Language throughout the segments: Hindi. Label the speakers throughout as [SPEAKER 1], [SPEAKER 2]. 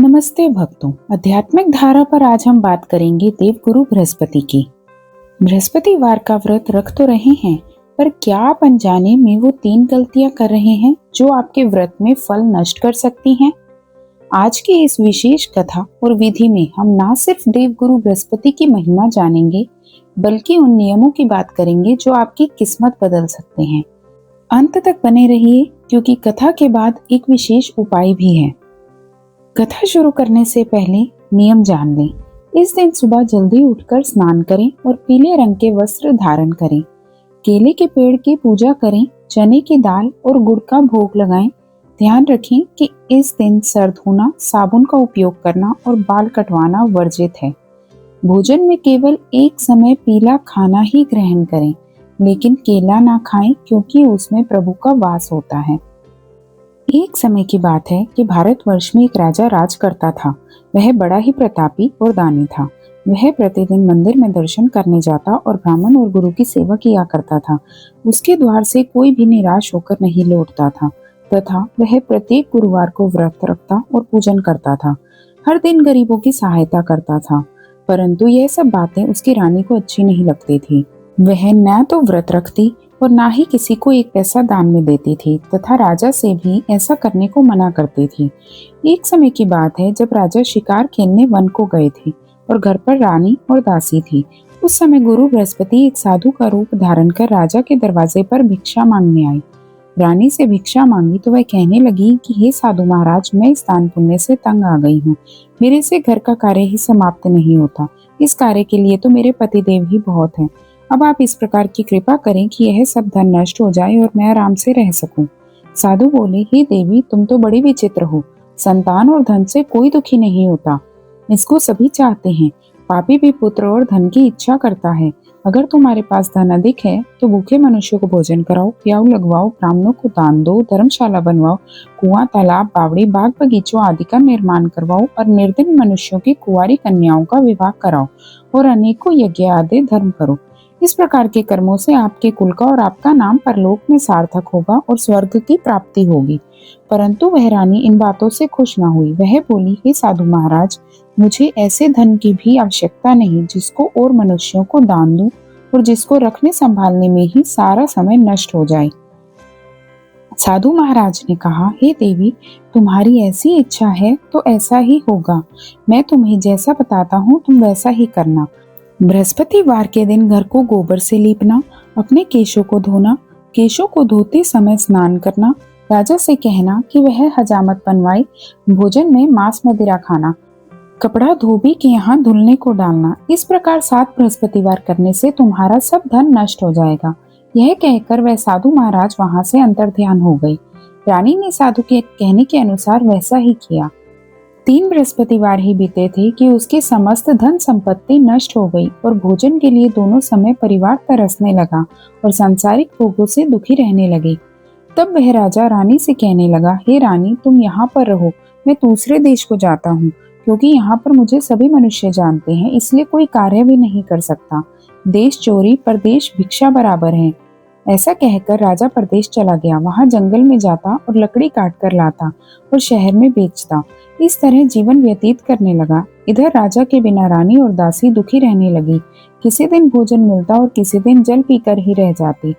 [SPEAKER 1] नमस्ते भक्तों, आध्यात्मिक धारा पर आज हम बात करेंगे देवगुरु बृहस्पति की। बृहस्पतिवार का व्रत रख तो रहे हैं, पर क्या आप अनजाने में वो 3 गलतियां कर रहे हैं जो आपके व्रत में फल नष्ट कर सकती हैं? आज की इस विशेष कथा और विधि में हम ना सिर्फ देवगुरु बृहस्पति की महिमा जानेंगे, बल्कि उन नियमों की बात करेंगे जो आपकी किस्मत बदल सकते हैं। अंत तक बने रहिए, क्योंकि कथा के बाद एक विशेष उपाय भी है। कथा शुरू करने से पहले नियम जान लें। इस दिन सुबह जल्दी उठकर स्नान करें और पीले रंग के वस्त्र धारण करें। केले के पेड़ की पूजा करें, चने की दाल और गुड़ का भोग लगाएं। ध्यान रखें कि इस दिन सर धोना, साबुन का उपयोग करना और बाल कटवाना वर्जित है। भोजन में केवल एक समय पीला खाना ही ग्रहण करें, लेकिन केला ना खाएं, क्योंकि उसमें प्रभु का वास होता है। एक समय की बात है कि भारतवर्ष में एक राजा राज करता था। वह बड़ा ही प्रतापी और दानी था। वह प्रतिदिन मंदिर में दर्शन करने जाता और ब्राह्मण और गुरु की सेवा किया करता था। उसके द्वार से कोई भी निराश होकर नहीं लौटता था, तथा वह प्रत्येक गुरुवार को व्रत रखता और पूजन करता था। हर दिन गरीबों की सहायता करता था, परंतु यह सब बातें उसकी रानी को अच्छी नहीं लगती थी। वह न तो व्रत रखती और ना ही किसी को एक पैसा दान में देती थी, तथा राजा से भी ऐसा करने को मना करती थी। एक समय की बात है जब राजा शिकार खेलने वन को गए थे और घर पर रानी और दासी थी। उस समय गुरु बृहस्पति एक साधु का रूप धारण कर राजा के दरवाजे पर भिक्षा मांगने आए। रानी से भिक्षा मांगी तो वह कहने लगी कि हे साधु महाराज, मैं इस दान पुण्य से तंग आ गई हूँ। मेरे से घर का कार्य ही समाप्त नहीं होता। इस कार्य के लिए तो मेरे पतिदेव ही बहुत हैं। अब आप इस प्रकार की कृपा करें कि यह सब धन नष्ट हो जाए और मैं आराम से रह सकूं। साधु बोले, हे देवी, तुम तो बड़ी विचित्र हो। संतान और धन से कोई दुखी नहीं होता, इसको सभी चाहते हैं। पापी भी पुत्र और धन की इच्छा करता है। अगर तुम्हारे पास धन अधिक है तो भूखे मनुष्यों को भोजन कराओ, प्याऊ लगवाओ, ब्राह्मणों को दान दो, धर्मशाला बनवाओ, कुआं, तालाब, बावड़ी, बाग बगीचों आदि का निर्माण करवाओ और निर्धन मनुष्यों की कुंवारी कन्याओं का विवाह कराओ और अनेकों यज्ञ आदि धर्म करो। इस प्रकार के कर्मों से आपके कुल का और आपका नाम परलोक में सार्थक होगा और स्वर्ग की प्राप्ति होगी। परंतु वह रानी इन बातों से खुश न हुई। वह बोली, हे साधु महाराज, मुझे ऐसे धन की भी आवश्यकता नहीं जिसको और मनुष्यों को दान दूं और जिसको रखने संभालने में ही सारा समय नष्ट हो जाए। साधु महाराज ने कहा, हे देवी, तुम्हारी ऐसी इच्छा है तो ऐसा ही होगा। मैं तुम्हें जैसा बताता हूँ तुम वैसा ही करना। बृहस्पतिवार के दिन घर को गोबर से लीपना, अपने केशों को धोना, केशों को धोते समय स्नान करना, राजा से कहना कि वह हजामत बनवाए, भोजन में मांस मदिरा खाना, कपड़ा धोबी के यहाँ धुलने को डालना। इस प्रकार 7 बृहस्पतिवार करने से तुम्हारा सब धन नष्ट हो जाएगा। यह कहकर वह साधु महाराज वहां से अंतर्ध्यान हो गई। रानी ने साधु के कहने के अनुसार वैसा ही किया। 3 बृहस्पतिवार ही बीते थे कि उसकी समस्त धन संपत्ति नष्ट हो गई और भोजन के लिए दोनों समय परिवार तरसने लगा और सांसारिक भोगों से दुखी रहने लगे। तब वह राजा रानी से कहने लगा, हे रानी, तुम यहाँ पर रहो, मैं दूसरे देश को जाता हूँ, क्योंकि यहाँ पर मुझे सभी मनुष्य जानते हैं, इसलिए कोई कार्य भी नहीं कर सकता। देश चोरी परदेश भिक्षा बराबर है। ऐसा कहकर राजा परदेश चला गया। वहां जंगल में जाता और लकड़ी काट कर लाता और शहर में बेचता। इस तरह जीवन व्यतीत करने लगा। इधर राजा के बिना रानी और दासी दुखी रहने लगी। किसी दिन भोजन मिलता और किसी दिन जल पीकर ही रह जाती।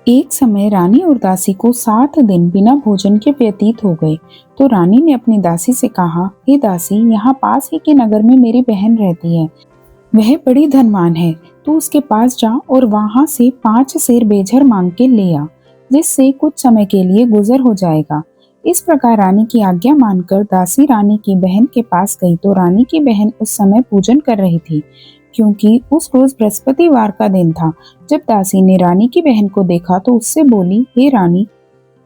[SPEAKER 1] एक समय रानी और दासी को 7 दिन बिना भोजन के व्यतीत हो गए। तो रानी ने अपनी दासी से कहा, हे दासी, यहाँ पास ही के नगर में मेरी बहन रहती है। वह बड़ी धनवान है। तू उसके पास जा और वहां से 5 सेर बेझर मांग के ले आ, जिससे कुछ समय के लिए गुजर हो जाएगा। इस प्रकार रानी की आज्ञा मानकर दासी रानी की बहन के पास गई तो रानी की बहन उस समय पूजन कर रही थी, क्योंकि उस रोज बृहस्पतिवार का दिन था। जब दासी ने रानी की बहन को देखा तो उससे बोली, हे रानी,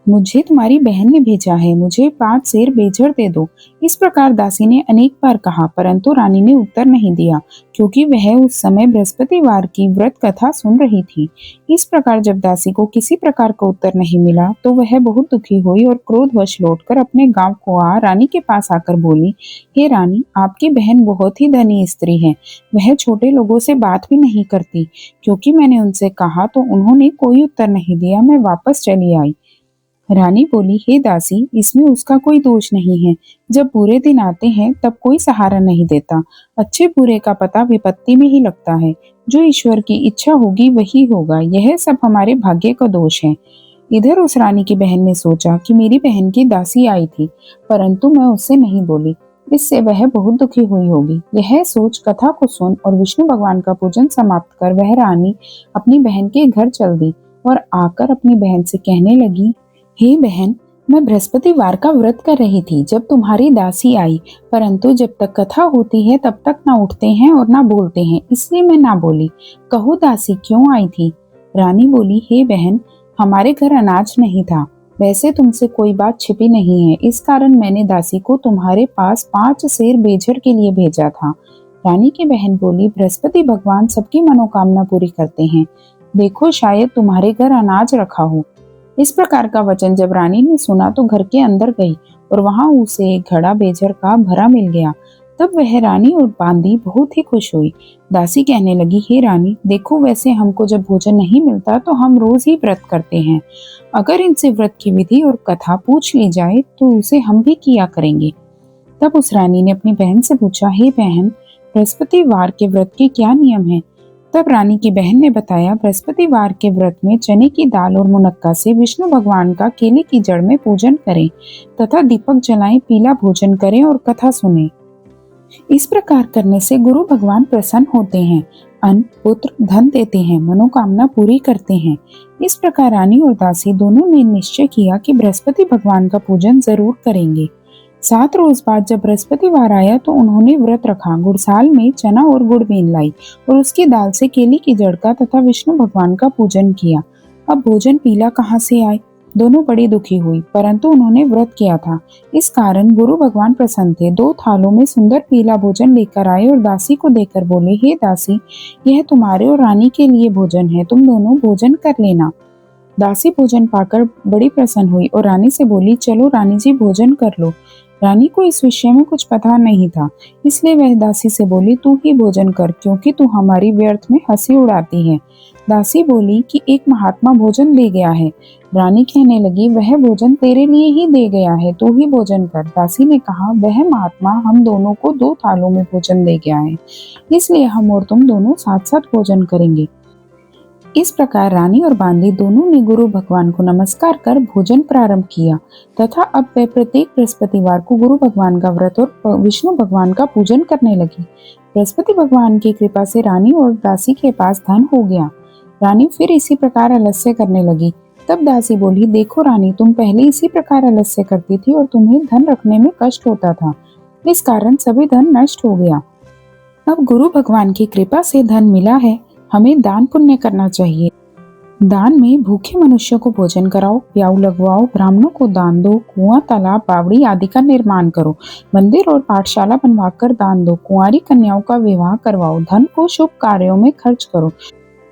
[SPEAKER 1] मुझे तुम्हारी बहन ने भेजा है, मुझे 5 सेर बेझर दे दो। इस प्रकार दासी ने अनेक बार कहा, परंतु रानी ने उत्तर नहीं दिया, क्योंकि वह उस समय बृहस्पतिवार की व्रत कथा सुन रही थी। इस प्रकार जब दासी को किसी प्रकार का उत्तर नहीं मिला तो वह बहुत दुखी हुई और क्रोधवश लौटकर अपने गांव को रानी के पास आकर बोली, हे रानी, आपकी बहन बहुत ही धनी स्त्री है। वह छोटे लोगों से बात भी नहीं करती। क्योंकि मैंने उनसे कहा तो उन्होंने कोई उत्तर नहीं दिया। मैं वापस चली आई। रानी बोली, हे दासी, इसमें उसका कोई दोष नहीं है। जब बुरे दिन आते हैं तब कोई सहारा नहीं देता। अच्छे बुरे का पता विपत्ति में ही लगता है। जो ईश्वर की इच्छा होगी वही होगा। यह सब हमारे भाग्य का दोष है। इधर उस रानी की बहन ने सोचा कि मेरी बहन की दासी आई थी, परंतु मैं उससे नहीं बोली। इससे वह बहुत दुखी हुई होगी। यह सोच कथा को सुन और विष्णु भगवान का पूजन समाप्त कर वह रानी अपनी बहन के घर चल दी और आकर अपनी बहन से कहने लगी, हे बहन, मैं बृहस्पतिवार का व्रत कर रही थी जब तुम्हारी दासी आई, परंतु जब तक कथा होती है तब तक ना उठते हैं और ना बोलते हैं, इसलिए मैं ना बोली। कहो दासी क्यों आई थी? रानी बोली, हे बहन, हमारे घर अनाज नहीं था। वैसे तुमसे कोई बात छिपी नहीं है, इस कारण मैंने दासी को तुम्हारे पास 5 सेर बेझर के लिए भेजा था। रानी की बहन बोली, बृहस्पति भगवान सबकी मनोकामना पूरी करते हैं। देखो, शायद तुम्हारे घर अनाज रखा हो। इस प्रकार का वचन जब रानी ने सुना तो घर के अंदर गई और वहां उसे एक घड़ा बेझर का भरा मिल गया। तब वह रानी और बांदी बहुत ही खुश हुई। दासी कहने लगी, हे रानी, देखो, वैसे हमको जब भोजन नहीं मिलता तो हम रोज ही व्रत करते हैं। अगर इनसे व्रत की विधि और कथा पूछ ली जाए तो उसे हम भी किया करेंगे। तब उस रानी ने अपनी बहन से पूछा, हे बहन, बृहस्पतिवार के व्रत के क्या नियम है? तब रानी की बहन ने बताया, बृहस्पतिवार के व्रत में चने की दाल और मुनक्का से विष्णु भगवान का केले की जड़ में पूजन करें तथा दीपक जलाएं, पीला भोजन करें और कथा सुने। इस प्रकार करने से गुरु भगवान प्रसन्न होते हैं, अन्न, पुत्र, धन देते हैं, मनोकामना पूरी करते हैं। इस प्रकार रानी और दासी दोनों ने निश्चय किया कि बृहस्पति भगवान का पूजन जरूर करेंगे। 7 रोज बाद जब बृहस्पतिवार आया तो उन्होंने व्रत रखा, गुड़साल में चना और गुड़ बीन लाई और उसकी दाल से केले की जड़ का तथा विष्णु भगवान का पूजन किया। अब भोजन पीला कहाँ से आए? दोनों बड़ी दुखी हुई, परंतु उन्होंने व्रत किया था, इस कारण गुरु भगवान प्रसन्न थे। 2 थालों में सुंदर पीला भोजन लेकर आए और दासी को देकर बोले, हे दासी, यह तुम्हारे और रानी के लिए भोजन है, तुम दोनों भोजन कर लेना। दासी भोजन पाकर बड़ी प्रसन्न हुई और रानी से बोली, चलो रानी जी, भोजन कर लो। रानी को इस विषय में कुछ पता नहीं था, इसलिए वह दासी से बोली, तू ही भोजन कर, क्योंकि तू हमारी व्यर्थ में हंसी उड़ाती है। दासी बोली कि एक महात्मा भोजन दे गया है। रानी कहने लगी, वह भोजन तेरे लिए ही दे गया है, तू ही भोजन कर। दासी ने कहा, वह महात्मा हम दोनों को 2 थालों में भोजन दे गया है, इसलिए हम और तुम दोनों साथ साथ भोजन करेंगे। इस प्रकार रानी और बांदी दोनों ने गुरु भगवान को नमस्कार कर भोजन प्रारंभ किया तथा अब वे प्रत्येक बृहस्पतिवार को गुरु भगवान का व्रत और विष्णु भगवान का पूजन करने लगी। बृहस्पति भगवान की कृपा से रानी और दासी के पास धन हो गया। रानी फिर इसी प्रकार आलस्य करने लगी। तब दासी बोली, देखो रानी, तुम पहले इसी प्रकार आलस्य करती थी और तुम्हें धन रखने में कष्ट होता था, इस कारण सभी धन नष्ट हो गया। अब गुरु भगवान की कृपा से धन मिला है, हमें दान पुण्य करना चाहिए। दान में भूखे मनुष्यों को भोजन कराओ, प्याऊ लगवाओ, ब्राह्मणों को दान दो, कुआं, तालाब, बावड़ी आदि का निर्माण करो, मंदिर और पाठशाला बनवाकर दान दो, कुंवारी कन्याओं का विवाह करवाओ, धन को शुभ कार्यों में खर्च करो,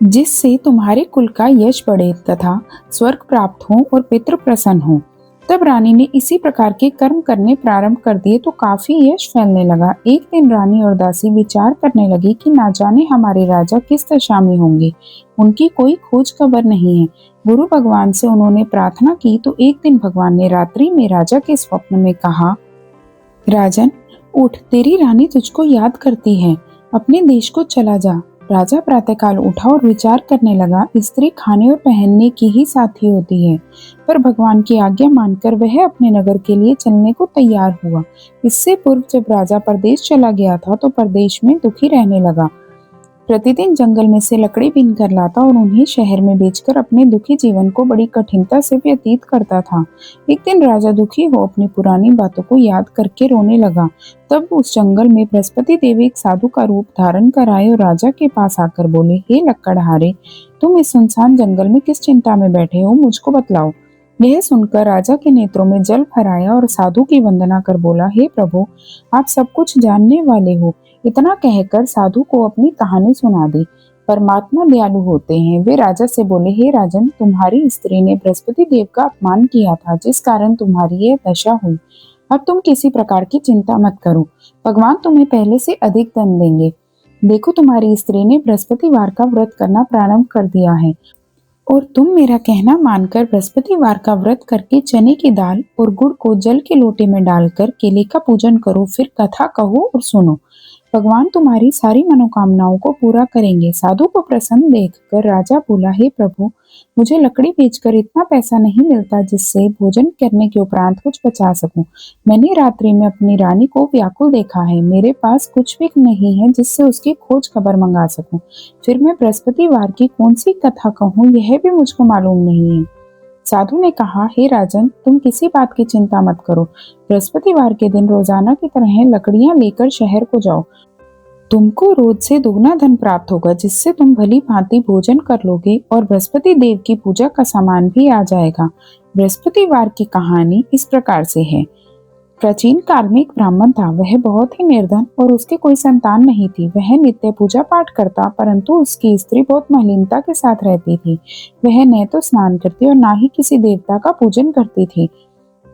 [SPEAKER 1] जिससे तुम्हारे कुल का यश बढ़े तथा स्वर्ग प्राप्त हो और पितृ प्रसन्न हो। तब रानी ने इसी प्रकार के कर्म करने प्रारंभ कर दिए तो काफी यश फैलने लगा। एक दिन रानी और दासी विचार करने लगी कि ना जाने हमारे राजा किस दशा में होंगे, उनकी कोई खोज खबर नहीं है। गुरु भगवान से उन्होंने प्रार्थना की तो एक दिन भगवान ने रात्रि में राजा के स्वप्न में कहा, राजन, उठ, तेरी रानी तुझको याद करती है, अपने देश को चला जा। राजा प्रातःकाल उठा और विचार करने लगा, स्त्री खाने और पहनने की ही साथी होती है, पर भगवान की आज्ञा मानकर वह अपने नगर के लिए चलने को तैयार हुआ। इससे पूर्व जब राजा परदेश चला गया था तो परदेश में दुखी रहने लगा। प्रतिदिन जंगल में से लकड़ी बीन कर लाता और उन्हें शहर में बेचकर अपने दुखी जीवन को बड़ी कठिनता से व्यतीत करता था। एक दिन राजा दुखी हो अपनी पुरानी बातों को याद करके रोने लगा। तब उस जंगल में बृहस्पति देव एक साधु का रूप धारण कर आए और राजा के पास आकर बोले, हे लक्कड़हारे, तुम इस सुनसान जंगल में किस चिंता में बैठे हो, मुझको बतलाओ। यह सुनकर राजा के नेत्रों में जल भराया और साधु की वंदना कर बोला, हे प्रभु, आप सब कुछ जानने वाले हो। इतना कहकर साधु को अपनी कहानी सुना दी। परमात्मा दयालु होते हैं। वे राजा से बोले, हे राजन, तुम्हारी स्त्री ने बृहस्पति देव का अपमान किया था, जिस कारण तुम्हारी यह दशा हुई। अब तुम किसी प्रकार की चिंता मत करो, भगवान तुम्हें पहले से अधिक धन देंगे। देखो, तुम्हारी स्त्री ने बृहस्पतिवार का व्रत करना प्रारंभ कर दिया है। और तुम मेरा कहना मानकर बृहस्पतिवार का व्रत करके चने की दाल और गुड़ को जल के लोटे में डालकर केले का पूजन करो, फिर कथा कहो और सुनो। भगवान तुम्हारी सारी मनोकामनाओं को पूरा करेंगे। साधु को प्रसन्न देखकर राजा बोला, हे प्रभु, मुझे लकड़ी बेचकर इतना पैसा नहीं मिलता जिससे भोजन करने के उपरांत कुछ बचा सकूं। मैंने रात्रि में अपनी रानी को व्याकुल देखा है। मेरे पास कुछ भी नहीं है जिससे उसकी खोज खबर मंगा सकूं। फिर मैं बृहस्पतिवार की कौन सी कथा कहूँ, यह भी मुझको मालूम नहीं है। साधु ने कहा, हे राजन, तुम किसी बात की चिंता मत करो। बृहस्पतिवार के दिन रोजाना की तरह लकड़ियां लेकर शहर को जाओ। तुमको रोज से दुगना धन प्राप्त होगा, जिससे तुम भली भांति भोजन कर लोगे और बृहस्पति देव की पूजा का सामान भी आ जाएगा। बृहस्पतिवार की कहानी इस प्रकार से है। प्राचीन काल में एक ब्राह्मण था। वह बहुत ही निर्धन और उसके कोई संतान नहीं थी। वह नित्य पूजा पाठ करता, परंतु उसकी स्त्री बहुत मलिनता के साथ रहती थी। वह न तो स्नान करती और न ही किसी देवता का पूजन करती थी।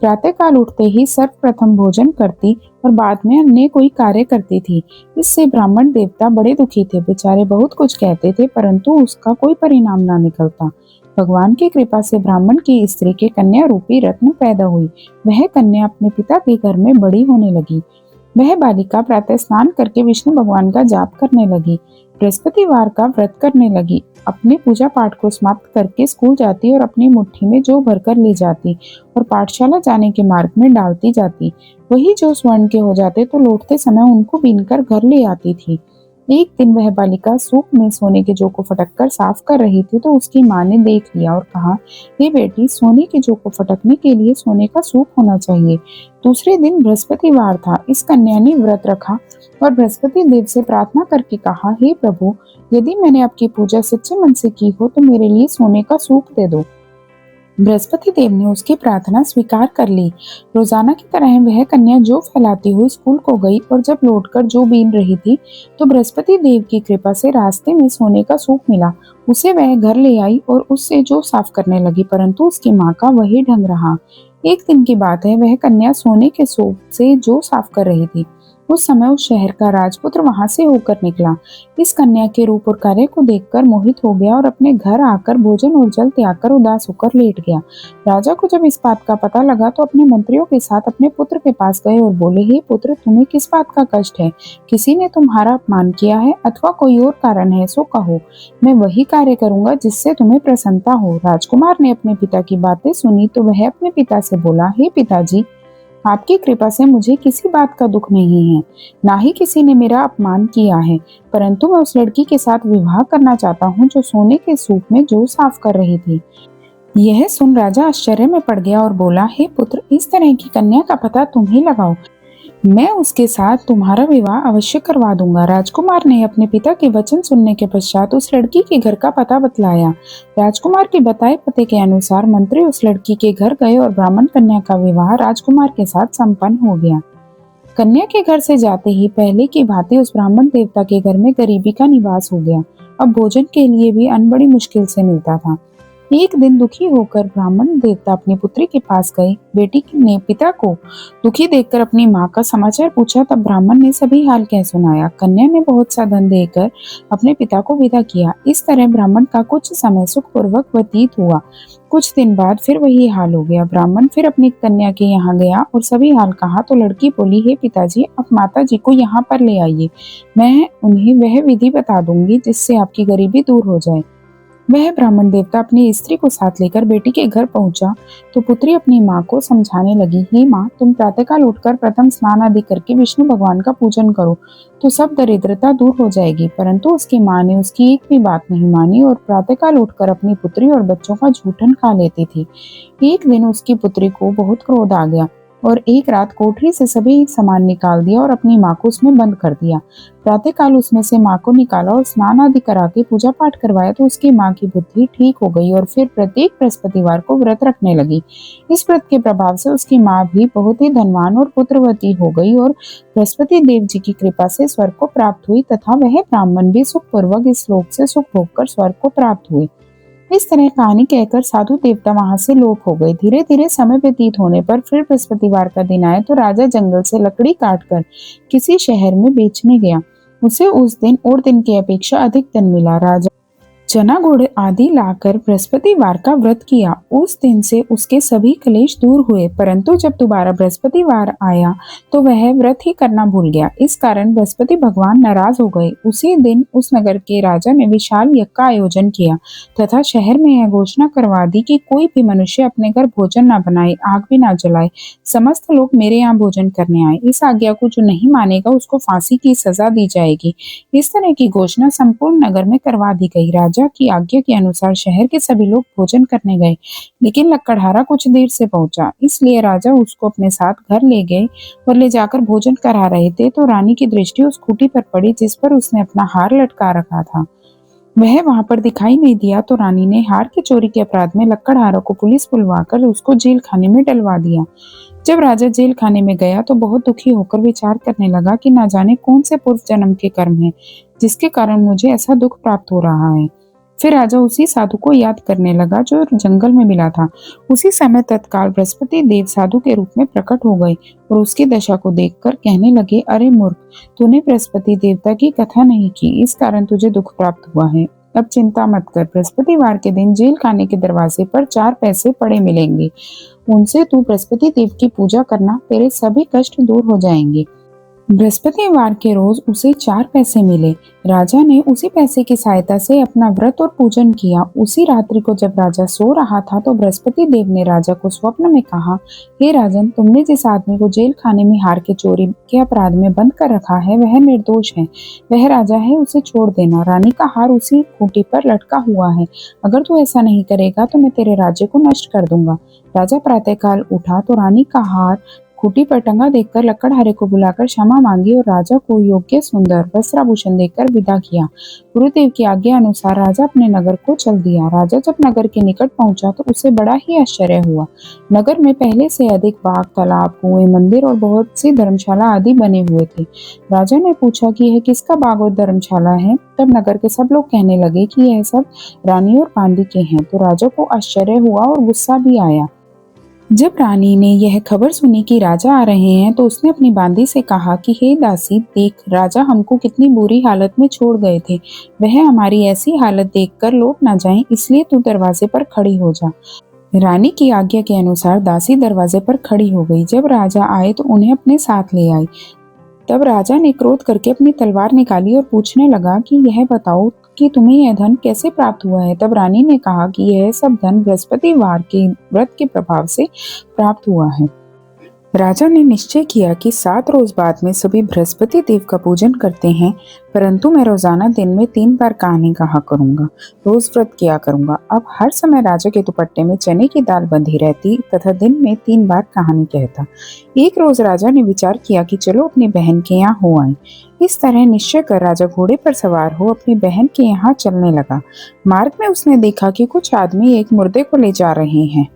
[SPEAKER 1] प्रातःकाल उठते ही सर्वप्रथम भोजन करती और बाद में अन्य कोई कार्य करती थी। इससे ब्राह्मण देवता बड़े दुखी थे। बेचारे बहुत कुछ कहते थे, परंतु उसका कोई परिणाम ना निकलता। भगवान की कृपा से ब्राह्मण की स्त्री के कन्या रूपी रत्न पैदा हुई। वह कन्या अपने पिता के घर में बड़ी होने लगी। वह बालिका प्रातः स्नान करके विष्णु भगवान का जाप करने लगी, बृहस्पतिवार का व्रत करने लगी, अपने पूजा पाठ को समाप्त करके स्कूल जाती और अपनी मुट्ठी में जौ भरकर ले जाती और पाठशाला जाने के मार्ग में डालती जाती। वही जो स्वर्ण के हो जाते तो लौटते समय उनको बीनकर घर ले आती थी। एक दिन वह बालिका सूप में सोने के जौ को फटककर साफ कर रही थी तो उसकी माँ ने देख लिया और कहा, हे बेटी, सोने के जौ को फटकने के लिए सोने का सूप होना चाहिए। दूसरे दिन बृहस्पतिवार था। इस कन्या ने व्रत रखा और बृहस्पति देव से प्रार्थना करके कहा, हे प्रभु, यदि मैंने आपकी पूजा सच्चे मन से की हो तो मेरे लिए सोने का सूप दे दो। बृहस्पति देव ने उसकी प्रार्थना स्वीकार कर ली। रोजाना की तरह वह कन्या जौ फैलाती हुई स्कूल को गई और जब लौटकर जौ बीन रही थी तो बृहस्पति देव की कृपा से रास्ते में सोने का सूप मिला। उसे वह घर ले आई और उससे जौ साफ करने लगी, परंतु उसकी माँ का वही ढंग रहा। एक दिन की बात है, वह कन्या सोने के सूप से जौ साफ कर रही थी। उस समय उस शहर का राजपुत्र वहां से होकर निकला। इस कन्या के रूप और कार्य को देखकर मोहित हो गया और अपने घर आकर भोजन और जल त्याग कर उदास होकर लेट गया। राजा को जब इस बात का पता लगा तो अपने मंत्रियों के साथ अपने पुत्र के पास गए और बोले, हे पुत्र, तुम्हें किस बात का कष्ट है? किसी ने तुम्हारा अपमान किया है अथवा कोई और कारण है, सो कहो। मैं वही कार्य करूंगा जिससे तुम्हें प्रसन्नता हो। राजकुमार ने अपने पिता की बातें सुनी तो वह अपने पिता से बोला, हे पिताजी, आपकी कृपा से मुझे किसी बात का दुख नहीं है, ना ही किसी ने मेरा अपमान किया है, परंतु मैं उस लड़की के साथ विवाह करना चाहता हूँ जो सोने के सूप में जौ साफ कर रही थी। यह सुन राजा आश्चर्य में पड़ गया और बोला, हे पुत्र, इस तरह की कन्या का पता तुम ही लगाओ। मैं उसके साथ तुम्हारा विवाह अवश्य करवा दूंगा। राजकुमार ने अपने पिता के वचन सुनने के पश्चात उस लड़की के घर का पता बतलाया। राजकुमार के बताए पते के अनुसार मंत्री उस लड़की के घर गए और ब्राह्मण कन्या का विवाह राजकुमार के साथ संपन्न हो गया। कन्या के घर से जाते ही पहले की भांति उस ब्राह्मण देवता के घर में गरीबी का निवास हो गया। अब भोजन के लिए भी अन्न बड़ी मुश्किल से मिलता था। एक दिन दुखी होकर ब्राह्मण देवता अपनी पुत्री के पास गए। बेटी ने पिता को दुखी देखकर अपनी माँ का समाचार पूछा। तब ब्राह्मण ने सभी हाल कह सुनाया। कन्या ने बहुत सा धन देकर अपने पिता को विदा किया। इस तरह ब्राह्मण का कुछ समय सुखपूर्वक व्यतीत हुआ। कुछ दिन बाद फिर वही हाल हो गया। ब्राह्मण फिर अपनी कन्या के यहाँ गया और सभी हाल कहा तो लड़की बोली, हे पिताजी, आप माता जी को यहाँ पर ले आइए, मैं उन्हें वह विधि बता दूंगी जिससे आपकी गरीबी दूर हो जाए। वह ब्राह्मण देवता अपनी स्त्री को साथ लेकर बेटी के घर पहुंचा तो पुत्री अपनी माँ को समझाने लगी, हे माँ, तुम प्रातःकाल उठकर प्रथम स्नान आदि करके विष्णु भगवान का पूजन करो तो सब दरिद्रता दूर हो जाएगी। परंतु उसकी माँ ने उसकी एक भी बात नहीं मानी और प्रातःकाल उठकर अपनी पुत्री और बच्चों का जूठन खा लेती थी। एक दिन उसकी पुत्री को बहुत क्रोध आ गया और एक रात कोठरी से सभी सामान निकाल दिया और अपनी माँ को उसमें बंद कर दिया। प्रातःकाल उसमें से माँ को निकाला और स्नान आदि करा के पूजा पाठ करवाया तो उसकी माँ की बुद्धि ठीक हो गई और फिर प्रत्येक बृहस्पतिवार को व्रत रखने लगी। इस व्रत के प्रभाव से उसकी माँ भी बहुत ही धनवान और पुत्रवती हो गई और बृहस्पति देव जी की कृपा से स्वर्ग को प्राप्त हुई तथा वह ब्राह्मण भी सुखपूर्वक इस लोक से सुख भोगकर स्वर्ग को प्राप्त हुए। इस तरह कहानी कहकर साधु देवता वहां से लोप हो गए। धीरे धीरे समय व्यतीत होने पर फिर बृहस्पतिवार का दिन आया तो राजा जंगल से लकड़ी काटकर किसी शहर में बेचने गया। उसे उस दिन और दिन की अपेक्षा अधिक धन मिला। राजा चना गुड़ आदि लाकर बृहस्पतिवार का व्रत किया। उस दिन से उसके सभी क्लेश दूर हुए, परंतु जब दोबारा बृहस्पतिवार आया तो वह व्रत ही करना भूल गया। इस कारण बृहस्पति भगवान नाराज हो गए। उसी दिन उस नगर के राजा ने विशाल यज्ञ का आयोजन किया तथा शहर में यह घोषणा करवा दी कि कोई भी मनुष्य अपने घर भोजन न बनाए, आग भी न जलाए। समस्त लोग मेरे यहाँ भोजन करने आए। इस आज्ञा को जो नहीं मानेगा उसको फांसी की सजा दी जाएगी। इस तरह की घोषणा संपूर्ण नगर में करवा दी गई। राजा की आज्ञा के अनुसार शहर के सभी लोग भोजन करने गए, लेकिन लकड़हारा कुछ देर से पहुंचा, इसलिए राजा उसको अपने साथ घर ले गए और ले जाकर भोजन करा रहे थे तो रानी की दृष्टि उस खूंटी पर पड़ी जिस पर उसने अपना हार लटका रखा था। वह वहां पर दिखाई नहीं दिया तो रानी ने हार की चोरी के अपराध में लक्कड़हारा को पुलिस बुलवाकर उसको जेल खाने में डलवा दिया। जब राजा जेल खाने में गया तो बहुत दुखी होकर विचार करने लगा कि ना जाने कौन से पूर्व जन्म के कर्म हैं जिसके कारण मुझे ऐसा दुख प्राप्त हो रहा है। फिर राजा उसी साधु को याद करने लगा जो जंगल में मिला था। उसी समय तत्काल बृहस्पति देव साधु के रूप में प्रकट हो गए और उसकी दशा को देखकर कहने लगे, अरे मूर्ख, तूने बृहस्पति देवता की कथा नहीं की, इस कारण तुझे दुख प्राप्त हुआ है। अब चिंता मत कर, बृहस्पतिवार के दिन जेल खाने के दरवाजे पर 4 पैसे पड़े मिलेंगे। उनसे तू बृहस्पति देव की पूजा करना, तेरे सभी कष्ट दूर हो जाएंगे। बृहस्पतिवार के रोज उसे 4 पैसे मिले। राजा ने उसी पैसे की सहायता से अपना व्रत और पूजन किया। उसी रात्रि को जब राजा सो रहा था तो बृहस्पति देव ने राजा को स्वप्न में कहा, हे राजन, तुमने जिस आदमी को जेल खाने में हार के चोरी के अपराध में बंद कर रखा है वह निर्दोष है, वह राजा है, उसे छोड़ देना। रानी का हार उसी खूंटी पर लटका हुआ है। अगर तू ऐसा नहीं करेगा तो मैं तेरे राज्य को नष्ट कर दूंगा। राजा प्रातःकाल उठा तो रानी का हार खूंटी पर टंगा देखकर लकड़हारे को बुलाकर क्षमा मांगी और राजा को योग्य सुंदर वस्त्राभूषण देकर विदा किया। गुरुदेव की आज्ञा अनुसार राजा अपने नगर को चल दिया। राजा जब नगर के निकट पहुंचा तो उसे बड़ा ही आश्चर्य हुआ। नगर में पहले से अधिक बाग, तालाब, कुएं, मंदिर और बहुत सी धर्मशाला आदि बने हुए थे। राजा ने पूछा कि यह किसका बाग और धर्मशाला है। तब नगर के सब लोग कहने लगे कि यह सब रानी और बांदी के हैं। तो राजा को आश्चर्य हुआ और गुस्सा भी आया। जब रानी ने यह खबर सुनी कि राजा आ रहे हैं तो उसने अपनी बांदी से कहा कि हे दासी, देख, राजा हमको कितनी बुरी हालत में छोड़ गए थे। वह हमारी ऐसी हालत देखकर लौट ना जाएं, इसलिए तू दरवाजे पर खड़ी हो जा। रानी की आज्ञा के अनुसार दासी दरवाजे पर खड़ी हो गई। जब राजा आए तो उन्हें अपने साथ ले आई। तब राजा ने क्रोध करके अपनी तलवार निकाली और पूछने लगा कि यह बताओ कि तुम्हें यह धन कैसे प्राप्त हुआ है। तब रानी ने कहा कि यह सब धन बृहस्पतिवार के व्रत के प्रभाव से प्राप्त हुआ है। राजा ने निश्चय किया कि 7 रोज बाद में सभी बृहस्पति देव का पूजन करते हैं, परंतु मैं रोजाना दिन में 3 बार कहानी कहा करूंगा, रोज व्रत किया करूंगा। अब हर समय राजा के दुपट्टे में चने की दाल बंधी रहती तथा दिन में 3 बार कहानी कहता। एक रोज राजा ने विचार किया कि चलो अपनी बहन के यहाँ हो आए। इस तरह निश्चय कर राजा घोड़े पर सवार हो अपनी बहन के यहाँ चलने लगा। मार्ग में उसने देखा कि कुछ आदमी एक मुर्दे को ले जा रहे हैं।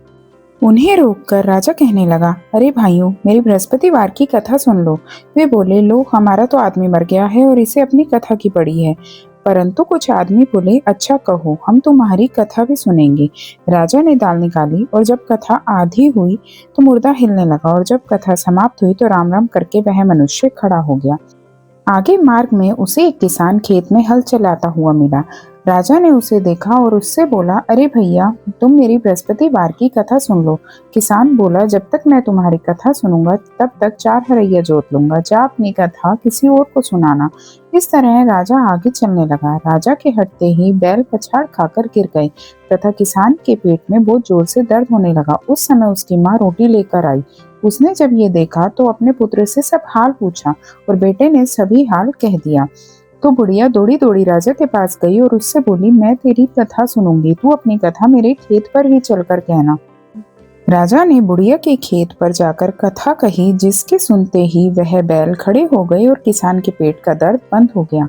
[SPEAKER 1] उन्हें रोककर राजा कहने लगा, अरे भाइयों, मेरी बृहस्पतिवार की कथा सुन लो। वे बोले, लो, हमारा तो आदमी मर गया है और इसे अपनी कथा की पड़ी है। परंतु कुछ आदमी बोले, अच्छा कहो, हम तुम्हारी कथा भी सुनेंगे। राजा ने दाल निकाली और जब कथा आधी हुई तो मुर्दा हिलने लगा और जब कथा समाप्त हुई तो राम राम करके वह मनुष्य खड़ा हो गया। आगे मार्ग में उसे एक किसान खेत में हल चलाता हुआ मिला। राजा ने उसे देखा और उससे बोला, अरे भैया, तुम मेरी बृहस्पतिवार की कथा सुन लो। किसान बोला, जब तक मैं तुम्हारी कथा सुनूंगा तब तक 4 हरैया जोत लूंगा, जा अपनी कथा किसी और को सुनाना। इस तरह राजा आगे चलने लगा। राजा के हटते ही बैल पछाड़ खाकर गिर गए तथा किसान के पेट में बहुत जोर से दर्द होने लगा। उस समय उसकी माँ रोटी लेकर आई। उसने जब ये देखा तो अपने पुत्र से सब हाल पूछा और बेटे ने सभी हाल कह दिया। तो बुढ़िया दौड़ी दौड़ी राजा के पास गई और उससे बोली, मैं तेरी कथा सुनूंगी, तू अपनी कथा मेरे खेत पर ही चलकर कहना। राजा ने बुढ़िया के खेत पर जाकर कथा कही, जिसके सुनते ही वह बैल खड़े हो गए और किसान के पेट का दर्द बंद हो गया।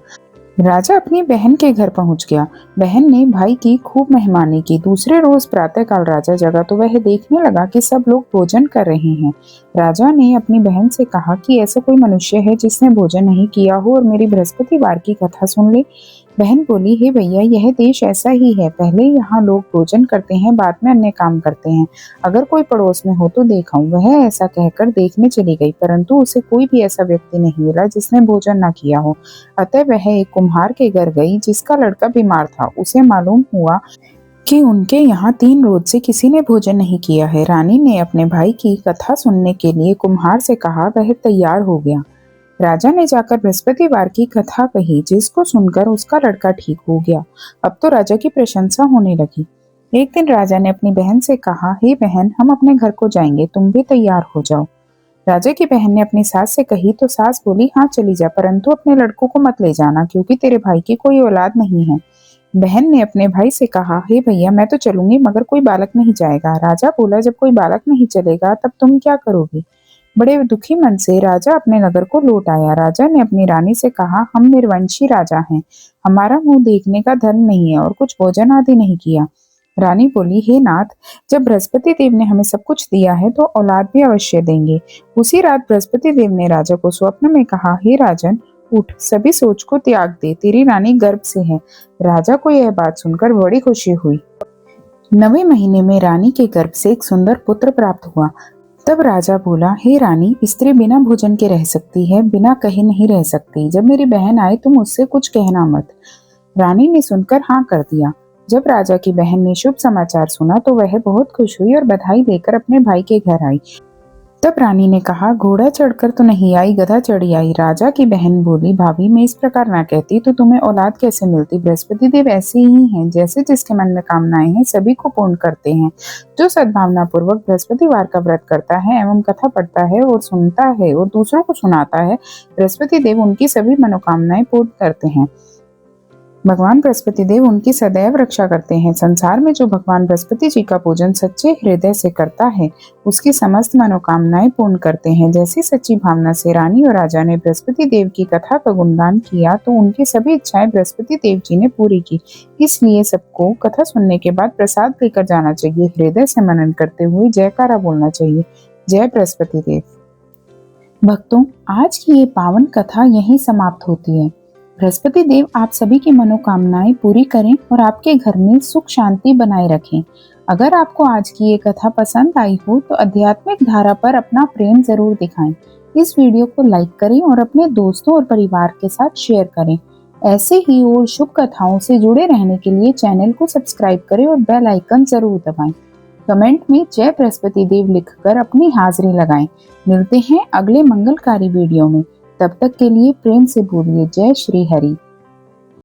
[SPEAKER 1] राजा अपनी बहन के घर पहुंच गया। बहन ने भाई की खूब मेहमानी की। दूसरे रोज प्रातःकाल राजा जगा तो वह देखने लगा कि सब लोग भोजन कर रहे हैं। राजा ने अपनी बहन से कहा कि ऐसा कोई मनुष्य है जिसने भोजन नहीं किया हो और मेरी बृहस्पतिवार की कथा सुन ले। बहन बोली, हे भैया, यह देश ऐसा ही है। पहले यहाँ लोग भोजन करते हैं, बाद में अन्य काम करते हैं। अगर कोई पड़ोस में हो तो देखाऊं। वह ऐसा कहकर देखने चली गई, परंतु उसे कोई भी ऐसा व्यक्ति नहीं मिला जिसने भोजन न किया हो। अतः वह एक कुम्हार के घर गई जिसका लड़का बीमार था। उसे मालूम हुआ कि उनके यहाँ 3 रोज से किसी ने भोजन नहीं किया है। रानी ने अपने भाई की कथा सुनने के लिए कुम्हार से कहा। वह तैयार हो गया। राजा ने जाकर बृहस्पतिवार की कथा कही, जिसको सुनकर उसका लड़का ठीक हो गया। अब तो राजा की प्रशंसा होने लगी। एक दिन राजा ने अपनी बहन से कहा, हे बहन, हम अपने घर को जाएंगे, तुम भी तैयार हो जाओ। राजा की बहन ने अपनी सास से कही तो सास बोली, हाँ चली जा, परंतु अपने लड़कों को मत ले जाना, क्योंकि तेरे भाई की कोई औलाद नहीं है। बहन ने अपने भाई से कहा, हे भैया, मैं तो चलूंगी, मगर कोई बालक नहीं जाएगा। राजा बोला, जब कोई बालक नहीं चलेगा तब तुम क्या करोगे? बड़े दुखी मन से राजा अपने नगर को लौट आया। राजा ने अपनी रानी से कहा, हम निर्वंशी राजा हैं, हमारा मुंह देखने का धर्म नहीं है और कुछ भोजन आदि नहीं किया। रानी बोली, हे नाथ, जब बृहस्पति देव ने हमें सब कुछ दिया है तो औलाद भी अवश्य देंगे। उसी रात बृहस्पति देव ने राजा को स्वप्न में कहा, हे राजन, उठ, सभी सोच को त्याग दे, तेरी रानी गर्भ से है। राजा को यह बात सुनकर बड़ी खुशी हुई। 9वें महीने में रानी के गर्भ से एक सुंदर पुत्र प्राप्त हुआ। तब राजा बोला, हे रानी, स्त्री बिना भोजन के रह सकती है, बिना कहे नहीं रह सकती। जब मेरी बहन आए तुम उससे कुछ कहना मत। रानी ने सुनकर हाँ कर दिया। जब राजा की बहन ने शुभ समाचार सुना तो वह बहुत खुश हुई और बधाई देकर अपने भाई के घर आई। तब रानी ने कहा, घोड़ा चढ़कर तो नहीं आई, गधा चढ़ी आई। राजा की बहन बोली, भाभी, मैं इस प्रकार ना कहती तो तुम्हें औलाद कैसे मिलती? बृहस्पति देव ऐसे ही हैं, जैसे जिसके मन में कामनाएं हैं सभी को पूर्ण करते हैं। जो सद्भावना पूर्वक बृहस्पतिवार का व्रत करता है एवं कथा पढ़ता है और सुनता है और दूसरों को सुनाता है, बृहस्पति देव उनकी सभी मनोकामनाएं पूर्ण करते हैं। भगवान बृहस्पति देव उनकी सदैव रक्षा करते हैं। संसार में जो भगवान बृहस्पति जी का पूजन सच्चे हृदय से करता है, उसकी समस्त मनोकामनाएं पूर्ण करते हैं। जैसी सच्ची भावना से रानी और राजा ने बृहस्पति देव की कथा का गुणगान किया तो उनकी सभी इच्छाएं बृहस्पति देव जी ने पूरी की। इसलिए सबको कथा सुनने के बाद प्रसाद लेकर जाना चाहिए। हृदय से मनन करते हुए जयकारा बोलना चाहिए। जय बृहस्पति देव। भक्तों, आज की ये पावन कथा यहीं समाप्त होती है। बृहस्पति देव आप सभी की मनोकामनाएं पूरी करें और आपके घर में सुख शांति बनाए रखें। अगर आपको आज की ये कथा पसंद आई हो तो आध्यात्मिक धारा पर अपना प्रेम जरूर दिखाएं। इस वीडियो को लाइक करें और अपने दोस्तों और परिवार के साथ शेयर करें। ऐसे ही और शुभ कथाओं से जुड़े रहने के लिए चैनल को सब्सक्राइब करें और बेल आइकन जरूर दबाएं। कमेंट में जय बृहस्पति देव लिखकर अपनी हाजिरी लगाएं। मिलते हैं अगले मंगलकारी वीडियो में। तब तक के लिए प्रेम से बोलिए जय श्री हरि।